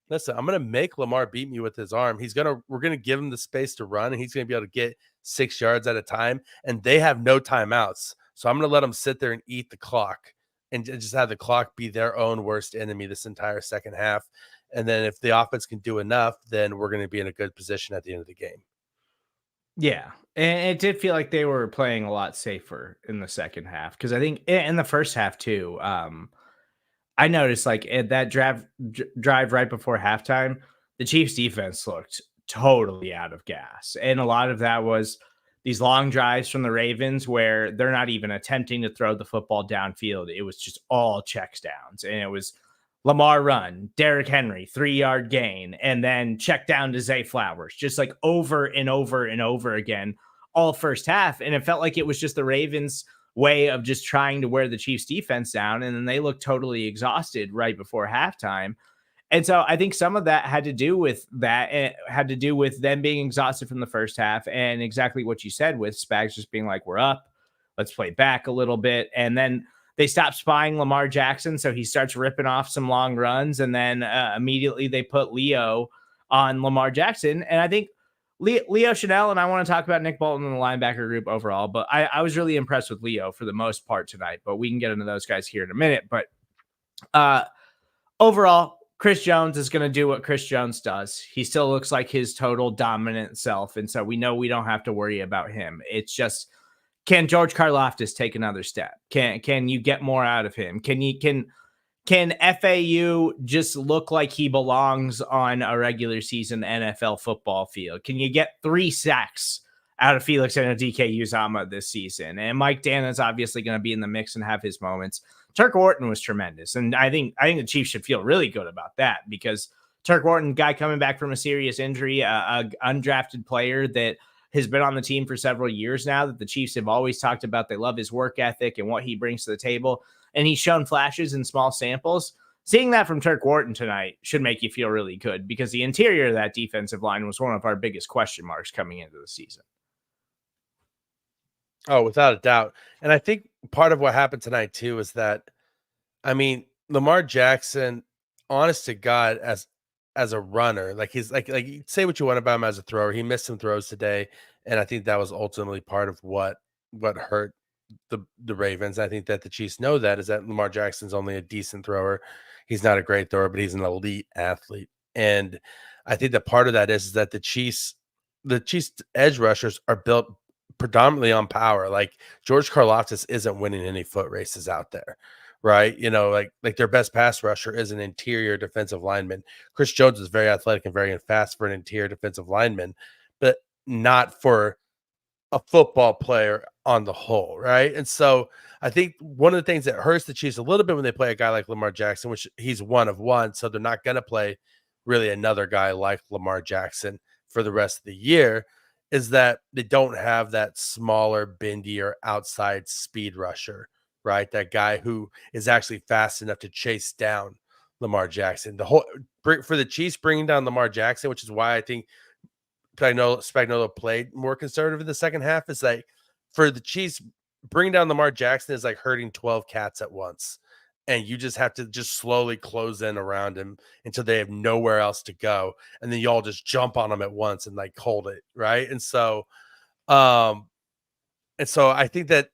listen, I'm going to make Lamar beat me with his arm. We're going to give him the space to run, and he's going to be able to get 6 yards at a time. And they have no timeouts. So I'm going to let them sit there and eat the clock and just have the clock be their own worst enemy this entire second half. And then if the offense can do enough, then we're going to be in a good position at the end of the game. Yeah. And it did feel like they were playing a lot safer in the second half. Cause I think in the first half too, I noticed like at that drive right before halftime, the Chiefs defense looked totally out of gas. And a lot of that was these long drives from the Ravens where they're not even attempting to throw the football downfield. It was just all checks downs. And it was Lamar run, Derrick Henry, 3-yard gain, and then check down to Zay Flowers, just like over and over and over again, all first half. And it felt like it was just the Ravens' way of just trying to wear the Chiefs defense down. And then they looked totally exhausted right before halftime. And so I think some of that had to do with that. It had to do with them being exhausted from the first half and exactly what you said with Spags just being like, we're up, let's play back a little bit. And then they stop spying Lamar Jackson, so he starts ripping off some long runs, and then immediately they put Leo on Lamar Jackson. And I think Leo Chanel, and I want to talk about Nick Bolton and the linebacker group overall, but I was really impressed with Leo for the most part tonight, but we can get into those guys here in a minute. But overall, Chris Jones is going to do what Chris Jones does. He still looks like his total dominant self, and so we know we don't have to worry about him. It's just, can George Karlaftis take another step? Can you get more out of him? Can FAU just look like he belongs on a regular season NFL football field? Can you get 3 sacks out of Felix and DK Uzama this season? And Mike Dana is obviously going to be in the mix and have his moments. Turk Wharton was tremendous, and I think the Chiefs should feel really good about that because Turk Wharton, guy coming back from a serious injury, a undrafted player that has been on the team for several years now, that the Chiefs have always talked about. They love his work ethic and what he brings to the table. And he's shown flashes in small samples. Seeing that from Turk Wharton tonight should make you feel really good because the interior of that defensive line was one of our biggest question marks coming into the season. Oh, without a doubt. And I think part of what happened tonight too is that, I mean, Lamar Jackson, honest to God, as a runner, like he's like say what you want about him as a thrower. He missed some throws today, and I think that was ultimately part of what hurt the Ravens. I think that the Chiefs know that is that Lamar Jackson's only a decent thrower. He's not a great thrower, but he's an elite athlete. And I think that part of that is that the Chiefs edge rushers are built predominantly on power. Like George Karlaftis isn't winning any foot races out there, right? Like their best pass rusher is an interior defensive lineman. Chris Jones is very athletic and very fast for an interior defensive lineman, but not for a football player on the whole, right? And so I think one of the things that hurts the Chiefs a little bit when they play a guy like Lamar Jackson, which he's one of one, so they're not going to play really another guy like Lamar Jackson for the rest of the year, is that they don't have that smaller, bendier outside speed rusher, right? That guy who is actually fast enough to chase down Lamar Jackson. For the Chiefs bringing down Lamar Jackson, which is why I think Spagnuolo played more conservative in the second half, is like for the Chiefs, bringing down Lamar Jackson is like hurting 12 cats at once. And you just have to just slowly close in around him until they have nowhere else to go. And then you all just jump on him at once and like hold it. Right. And so I think that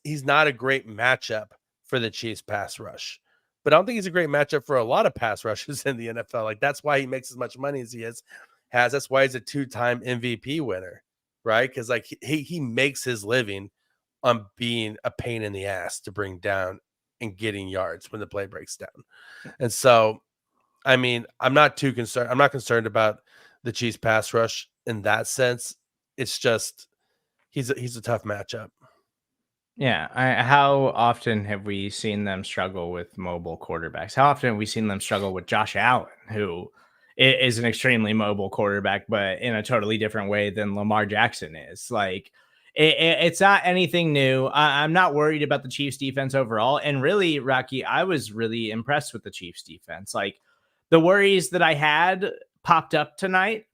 he's not a great matchup for the Chiefs pass rush. but I don't think he's a great matchup for a lot of pass rushes in the NFL. Like that's why he makes as much money as he has. That's why he's a 2-time MVP winner, right? Because like he makes his living on being a pain in the ass to bring down and getting yards when the play breaks down. And so, I mean, I'm not too concerned. I'm not concerned about the Chiefs pass rush in that sense. It's just he's a tough matchup. Yeah. How often have we seen them struggle with mobile quarterbacks? How often have we seen them struggle with Josh Allen, who is an extremely mobile quarterback, but in a totally different way than Lamar Jackson is? Like, it's not anything new. I'm not worried about the Chiefs defense overall. And really, Rocky, I was really impressed with the Chiefs defense. Like, the worries that I had popped up tonight,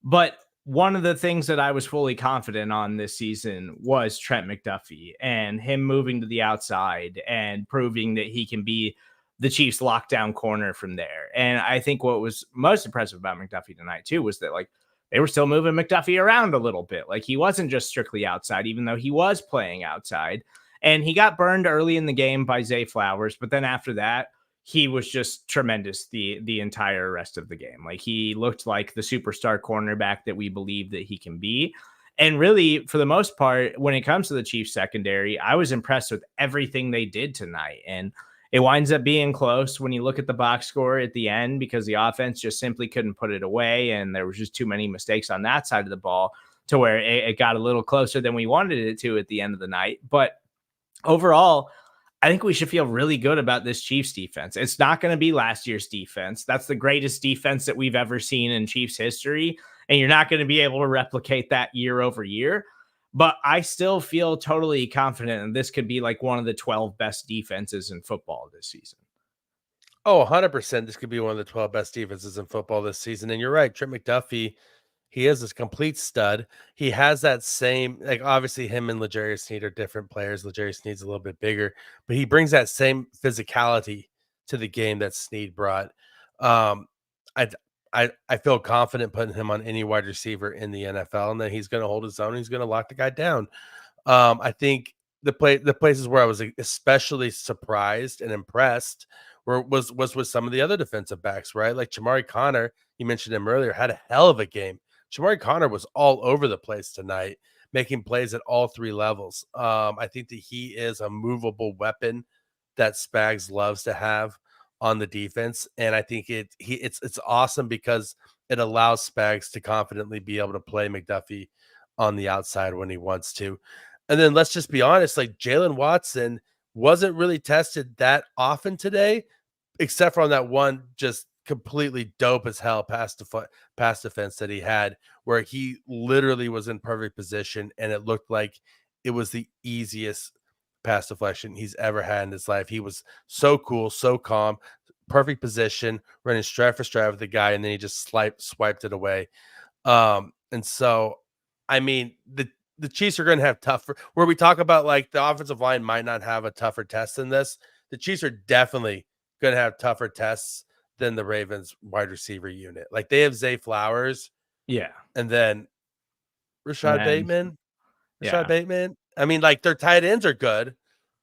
but one of the things that I was fully confident on this season was Trent McDuffie and him moving to the outside and proving that he can be the Chiefs lockdown corner from there. And I think what was most impressive about McDuffie tonight too was that like they were still moving McDuffie around a little bit. Like he wasn't just strictly outside, even though he was playing outside. And he got burned early in the game by Zay Flowers, but then after that, he was just tremendous the entire rest of the game. Like he looked like the superstar cornerback that we believe that he can be. And really, for the most part, when it comes to the Chiefs secondary, I was impressed with everything they did tonight. And it winds up being close when you look at the box score at the end because the offense just simply couldn't put it away. And there was just too many mistakes on that side of the ball to where it got a little closer than we wanted it to at the end of the night. But overall, I think we should feel really good about this Chiefs defense. It's not going to be last year's defense. That's the greatest defense that we've ever seen in Chiefs history. And you're not going to be able to replicate that year over year. But I still feel totally confident that this could be like one of the 12 best defenses in football this season. Oh, 100%. This could be one of the 12 best defenses in football this season. And you're right, Trent McDuffie, he is this complete stud. He has that same, like obviously him and L'Jarius Sneed are different players. L'Jarius Sneed's a little bit bigger, but he brings that same physicality to the game that Sneed brought. Um, I I feel confident putting him on any wide receiver in the NFL, and then he's going to hold his own. He's going to lock the guy down. I think the places where I was especially surprised and impressed was with some of the other defensive backs, right? Like Chamari Connor, you mentioned him earlier, had a hell of a game. Chamari Connor was all over the place tonight, making plays at all three levels. I think that he is a movable weapon that Spags loves to have on the defense, and I think it's awesome because it allows Spags to confidently be able to play McDuffie on the outside when he wants to. And then let's just be honest, like Jalen Watson wasn't really tested that often today, except for on that one just completely dope as hell pass defense that he had, where he literally was in perfect position and it looked like it was the easiest pass deflection he's ever had in his life. He was so cool, so calm, perfect position, running stride for stride with the guy, and then he just swiped it away. And so, I mean, the Chiefs are going to have tougher, where we talk about like the offensive line might not have a tougher test than this. The Chiefs are definitely going to have tougher tests than the Ravens wide receiver unit. Like they have Zay Flowers, Yeah. and then And Rashad then, Bateman. yeah. I mean, like their tight ends are good,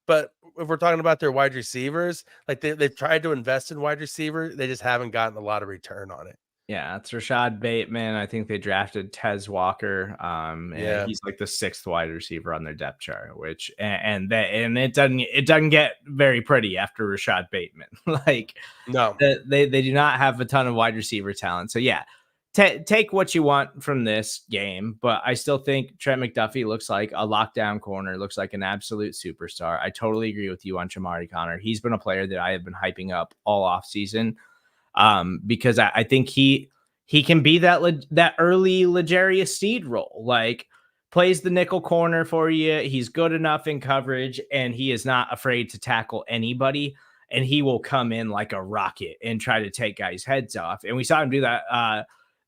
but if we're talking about their wide receivers, like they've tried to invest in wide receiver, they just haven't gotten a lot of return on it. Yeah, it's Rashad Bateman. I think they drafted Tez Walker. And Yeah. he's like the sixth wide receiver on their depth chart, which and it doesn't get very pretty after Rashad Bateman. Like No. they do not have a ton of wide receiver talent. So yeah, take what you want from this game, but I still think Trent McDuffie looks like a lockdown corner, looks like an absolute superstar. I totally agree with you on Chamari Connor. He's been a player that I have been hyping up all off season. Because I think he can be that early L'Jarius Sneed role, like plays the nickel corner for you. He's good enough in coverage, and he is not afraid to tackle anybody. And he will come in like a rocket and try to take guys' heads off. And we saw him do that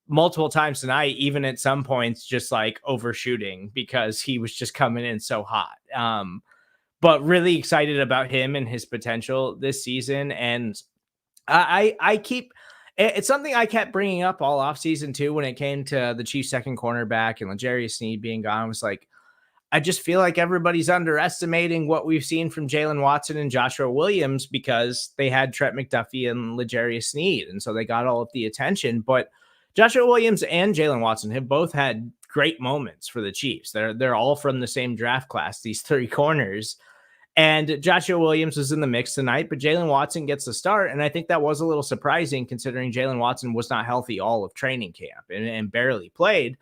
multiple times tonight, even at some points, just like overshooting because he was just coming in so hot. But really excited about him and his potential this season. And I keep it's something I kept bringing up all offseason too when it came to the Chiefs second cornerback and L'Jarius Sneed being gone. I was like, I just feel like everybody's underestimating what we've seen from Jalen Watson and Joshua Williams because they had Trent McDuffie and L'Jarius Sneed, and so they got all of the attention. But Joshua Williams and Jalen Watson have both had great moments for the Chiefs. They're all from the same draft class, these three corners. And Joshua Williams was in the mix tonight, but Jalen Watson gets the start. And I think that was a little surprising considering Jalen Watson was not healthy all of training camp and barely played.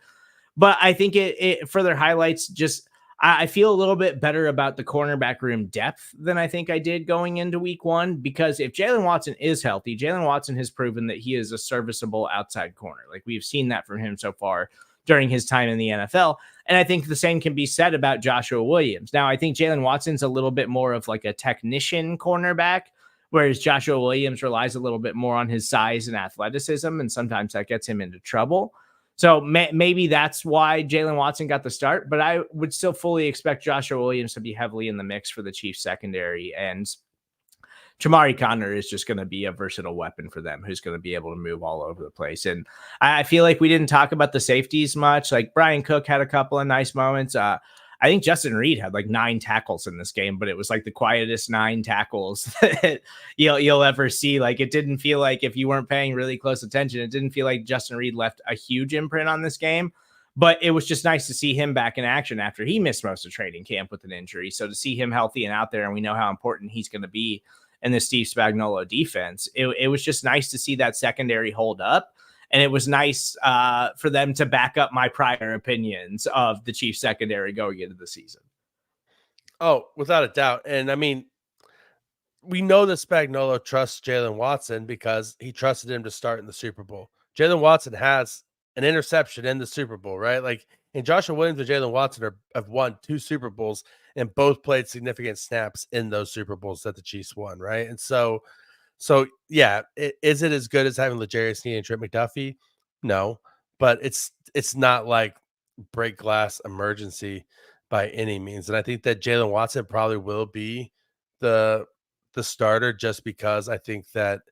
But I think it further highlights just, I feel a little bit better about the cornerback room depth than I think I did going into week one, because if Jalen Watson is healthy, Jalen Watson has proven that he is a serviceable outside corner. Like we've seen that from him so far during his time in the NFL. And I think the same can be said about Joshua Williams. Now, I think Jalen Watson's a little bit more of like a technician cornerback, whereas Joshua Williams relies a little bit more on his size and athleticism, and sometimes that gets him into trouble. So maybe that's why Jalen Watson got the start, but I would still fully expect Joshua Williams to be heavily in the mix for the Chiefs secondary. And Jamari Conner is just going to be a versatile weapon for them who's going to be able to move all over the place. And I feel like we didn't talk about the safeties much. Like Brian Cook had a couple of nice moments. I think Justin Reed had like 9 tackles in this game, but it was like the quietest 9 tackles that you'll ever see. Like it didn't feel like, if you weren't paying really close attention, it didn't feel like Justin Reed left a huge imprint on this game. But it was just nice to see him back in action after he missed most of training camp with an injury. So to see him healthy and out there, and we know how important he's going to be in the Steve Spagnuolo defense, it was just nice to see that secondary hold up. And it was nice for them to back up my prior opinions of the Chiefs secondary going into the season. Oh, without a doubt. And I mean, we know that Spagnuolo trusts Jalen Watson because he trusted him to start in the Super Bowl. Jalen Watson has an interception in the Super Bowl, right? Like, and Joshua Williams and Jalen Watson have won 2 Super Bowls and both played significant snaps in those Super Bowls that the Chiefs won, right? And so yeah, is it as good as having L'Jarius Sneed and Trent McDuffie? No, but it's not like break glass emergency by any means. And I think that Jalen Watson probably will be the starter just because I think that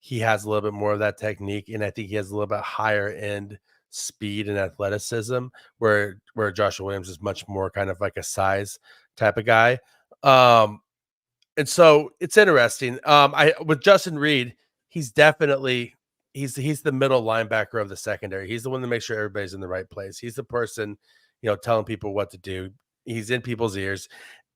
he has a little bit more of that technique, and I think he has a little bit higher end speed and athleticism, where Joshua Williams is much more kind of like a size type of guy. And so it's interesting. I with Justin Reed, he's definitely he's the middle linebacker of the secondary. He's the one that makes sure everybody's in the right place. He's the person, telling people what to do. He's in people's ears.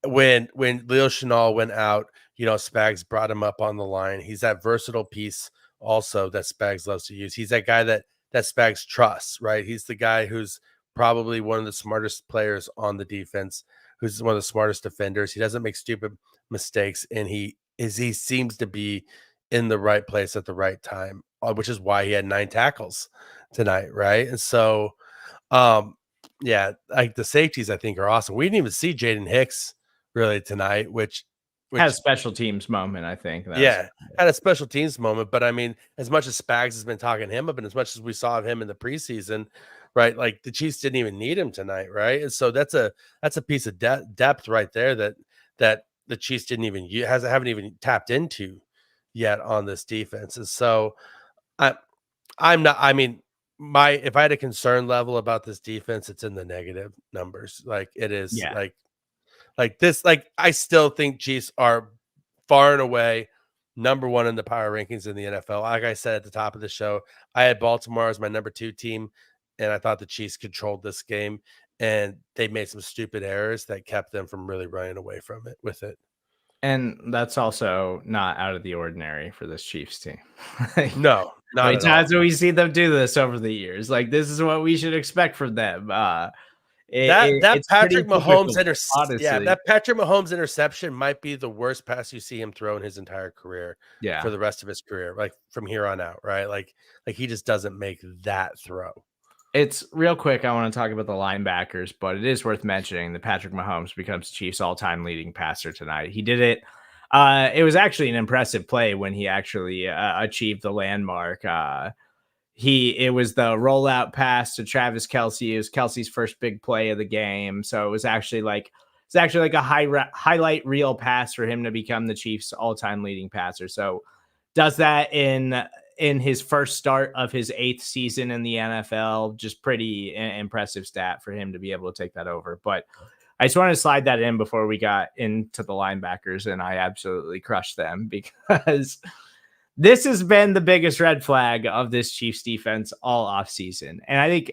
When Leo Chenal went out, Spags brought him up on the line. He's that versatile piece also that Spags loves to use. He's that guy that Spags trusts, right? He's the guy who's probably one of the smartest players on the defense, who's one of the smartest defenders. He doesn't make stupid mistakes, and he seems to be in the right place at the right time, which is why he had 9 tackles tonight, right? And so, yeah, like the safeties, I think, are awesome. We didn't even see Jaden Hicks really tonight, which had a special teams moment, I think. Had a special teams moment. But I mean, as much as Spags has been talking him up, and as much as we saw of him in the preseason, right? Like the Chiefs didn't even need him tonight, right? And so that's a piece of depth right there that the Chiefs haven't even tapped into yet on this defense. And so I'm not. I mean, if I had a concern level about this defense, it's in the negative numbers. Like it is like this. Like I still think Chiefs are far and away number 1 in the power rankings in the NFL. Like I said at the top of the show, I had Baltimore as my number 2 team, and I thought the Chiefs controlled this game, and they made some stupid errors that kept them from really running away from it with it. And that's also not out of the ordinary for this Chiefs team. No, not at all. Times do we see them do this over the years? Like this is what we should expect from them. That Patrick Mahomes interception, that Patrick Mahomes interception might be the worst pass you see him throw in his entire career. For the rest of his career, like from here on out, right? Like he just doesn't make that throw. It's real quick. I want to talk about the linebackers, but it is worth mentioning that Patrick Mahomes becomes Chiefs all-time leading passer tonight. He did it. It was actually an impressive play when he actually achieved the landmark. It was the rollout pass to Travis Kelce. It was Kelce's first big play of the game. So it was actually like a highlight reel pass for him to become the Chiefs all-time leading passer. So does that in his first start of his 8th season in the NFL. Just pretty impressive stat for him to be able to take that over. But I just wanted to slide that in before we got into the linebackers, and I absolutely crushed them because this has been the biggest red flag of this Chiefs defense all offseason. And I think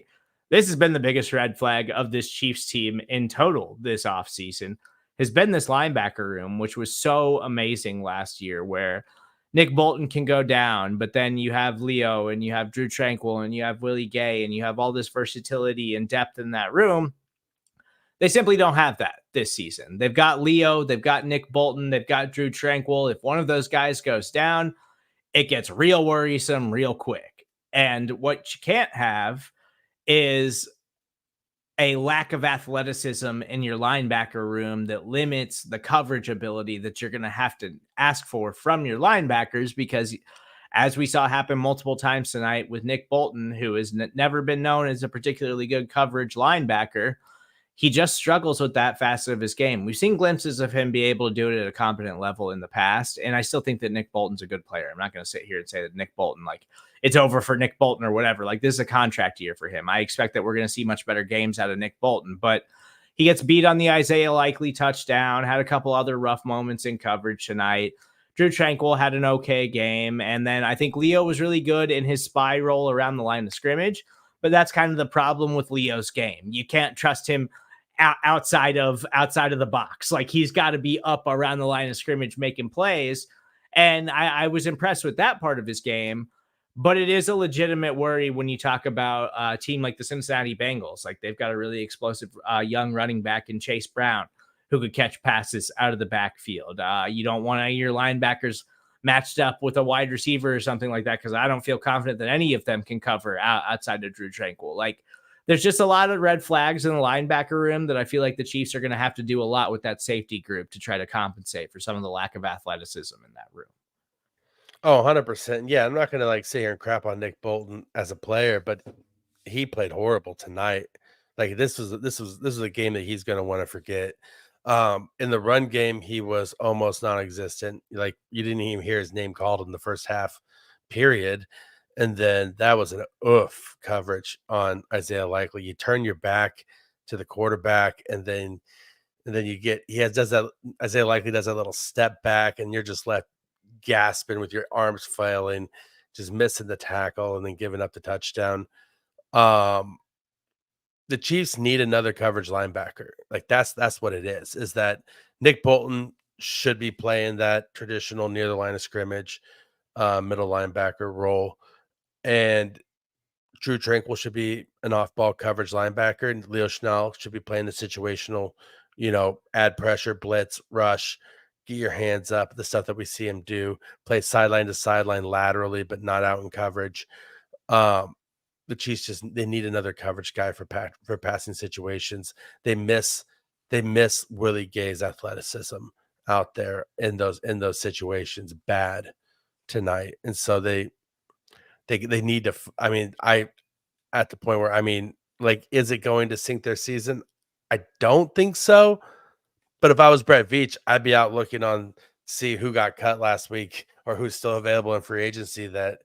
this has been the biggest red flag of this Chiefs team in total this offseason has been this linebacker room, which was so amazing last year, where Nick Bolton can go down, but then you have Leo and you have Drew Tranquil and you have Willie Gay and you have all this versatility and depth in that room. They simply don't have that this season. They've got Leo, they've got Nick Bolton, they've got Drew Tranquil. If one of those guys goes down, it gets real worrisome real quick. And what you can't have is a lack of athleticism in your linebacker room that limits the coverage ability that you're going to have to ask for from your linebackers, because as we saw happen multiple times tonight with Nick Bolton, who has never been known as a particularly good coverage linebacker, he just struggles with that facet of his game. We've seen glimpses of him be able to do it at a competent level in the past, and I still think that Nick Bolton's a good player. I'm not going to sit here and say that Nick Bolton, like, it's over for Nick Bolton or whatever. Like, this is a contract year for him. I expect that we're going to see much better games out of Nick Bolton, but he gets beat on the Isaiah Likely touchdown, had a couple other rough moments in coverage tonight. Drew Tranquil had an okay game, and then I think Leo was really good in his spy role around the line of scrimmage, but that's kind of the problem with Leo's game. You can't trust him outside of the box. Like, he's got to be up around the line of scrimmage making plays. And I was impressed with that part of his game, but it is a legitimate worry when you talk about a team like the Cincinnati Bengals. Like, they've got a really explosive young running back in Chase Brown who could catch passes out of the backfield. You don't want any of your linebackers matched up with a wide receiver or something like that, because I don't feel confident that any of them can cover outside of Drew Tranquil. Like, there's just a lot of red flags in the linebacker room that I feel like the Chiefs are going to have to do a lot with that safety group to try to compensate for some of the lack of athleticism in that room. Oh, 100%. Yeah, I'm not going to like sit here and crap on Nick Bolton as a player, but he played horrible tonight. Like, this was a game that he's going to want to forget. In the run game, he was almost non-existent. Like, you didn't even hear his name called in the first half period. And then that was an oof coverage on Isaiah Likely. You turn your back to the quarterback, and then you get Isaiah Likely does a little step back, and you're just left gasping with your arms flailing, just missing the tackle and then giving up the touchdown. The Chiefs need another coverage linebacker. Like, that's what it is that Nick Bolton should be playing that traditional near the line of scrimmage middle linebacker role. And Drew Tranquil should be an off-ball coverage linebacker, and Leo Chenal should be playing the situational, add pressure, blitz, rush, get your hands up, the stuff that we see him do, play sideline to sideline laterally, but not out in coverage. The Chiefs they need another coverage guy for passing situations. They miss Willie Gay's athleticism out there in those situations bad tonight, and so they need to. At the point where, like, is it going to sink their season? I don't think so. But if I was Brett Veach, I'd be out looking on see who got cut last week or who's still available in free agency that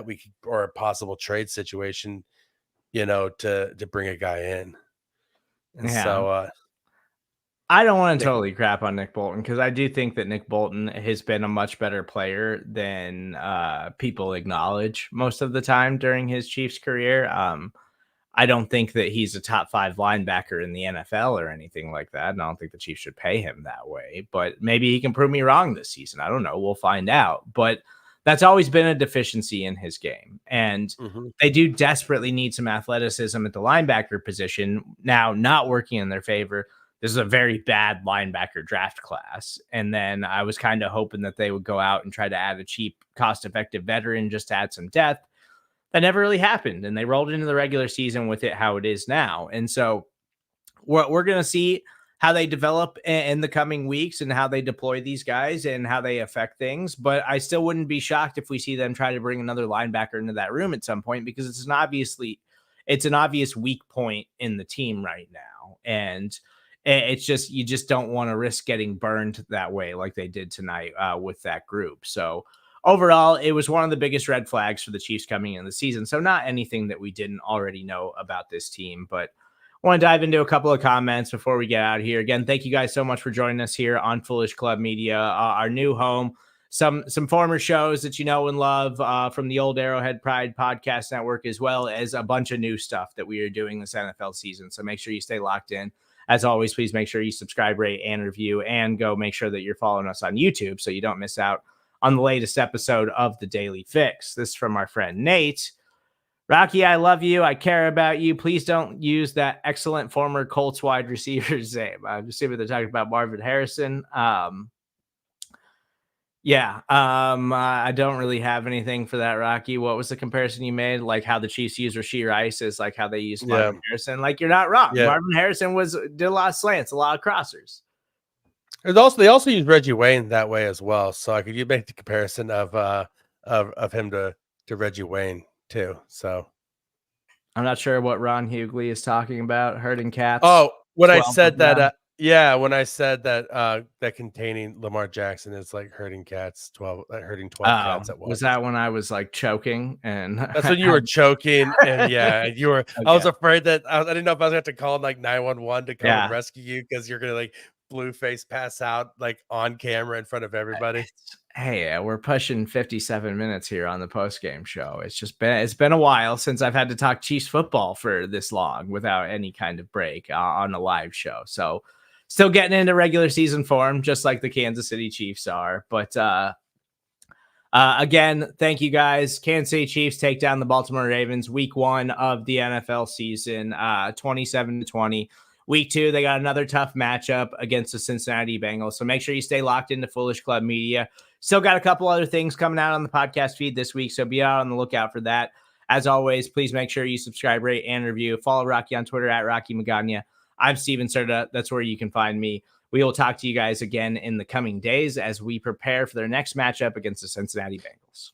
we could, or a possible trade situation, to bring a guy in. And so I don't want to totally crap on Nick Bolton, because I do think that Nick Bolton has been a much better player than people acknowledge most of the time during his Chiefs career. I don't think that he's a top 5 linebacker in the NFL or anything like that. And I don't think the Chiefs should pay him that way, but maybe he can prove me wrong this season. I don't know. We'll find out. But that's always been a deficiency in his game. And they do desperately need some athleticism at the linebacker position. Now, not working in their favor, this is a very bad linebacker draft class. And then I was kind of hoping that they would go out and try to add a cheap, cost-effective veteran just to add some depth. That never really happened, and they rolled into the regular season with it how it is now. And so we're going to see how they develop in the coming weeks and how they deploy these guys and how they affect things. But I still wouldn't be shocked if we see them try to bring another linebacker into that room at some point, because it's an obvious weak point in the team right now. And it's just, you just don't want to risk getting burned that way like they did tonight with that group. So overall, it was one of the biggest red flags for the Chiefs coming in the season. So not anything that we didn't already know about this team, but want to dive into a couple of comments before we get out of here. Again, thank you guys so much for joining us here on Foolish Club Media, our new home. Some former shows that you know and love from the old Arrowhead Pride Podcast Network, as well as a bunch of new stuff that we are doing this NFL season. So make sure you stay locked in. As always, please make sure you subscribe, rate, and review, and go make sure that you're following us on YouTube so you don't miss out on the latest episode of The Daily Fix. This is from our friend Nate. Rocky, I love you. I care about you. Please don't use that excellent former Colts wide receiver's name. I'm just assuming they're talking about Marvin Harrison. I don't really have anything for that, Rocky. What was the comparison you made? Like how the Chiefs use Rashee Rice is like how they use Marvin Harrison. Like, you're not wrong. Yeah. Marvin Harrison did a lot of slants, a lot of crossers. They also use Reggie Wayne that way as well. So I could make the comparison of him to Reggie Wayne too. So I'm not sure what Ron Hughley is talking about. Herding cats. Oh, when I said that, when I said that that containing Lamar Jackson is like herding cats, herding 12 cats at once. Was that when I was like choking? And that's when you were choking, and you were. Okay. I was afraid that I didn't know if I was going to have to call like 911 to come and rescue you because you're going to like blue face pass out like on camera in front of everybody. Hey, we're pushing 57 minutes here on the postgame show. It's been a while since I've had to talk Chiefs football for this long without any kind of break on a live show. So still getting into regular season form, just like the Kansas City Chiefs are. But again, thank you guys. Kansas City Chiefs take down the Baltimore Ravens week 1 of the NFL season, 27-20. Week 2, they got another tough matchup against the Cincinnati Bengals. So make sure you stay locked into Foolish Club Media. Still got a couple other things coming out on the podcast feed this week, so be out on the lookout for that. As always, please make sure you subscribe, rate, and review. Follow Rocky on Twitter at Rocky Magaña. I'm Steven Serda. That's where you can find me. We will talk to you guys again in the coming days as we prepare for their next matchup against the Cincinnati Bengals.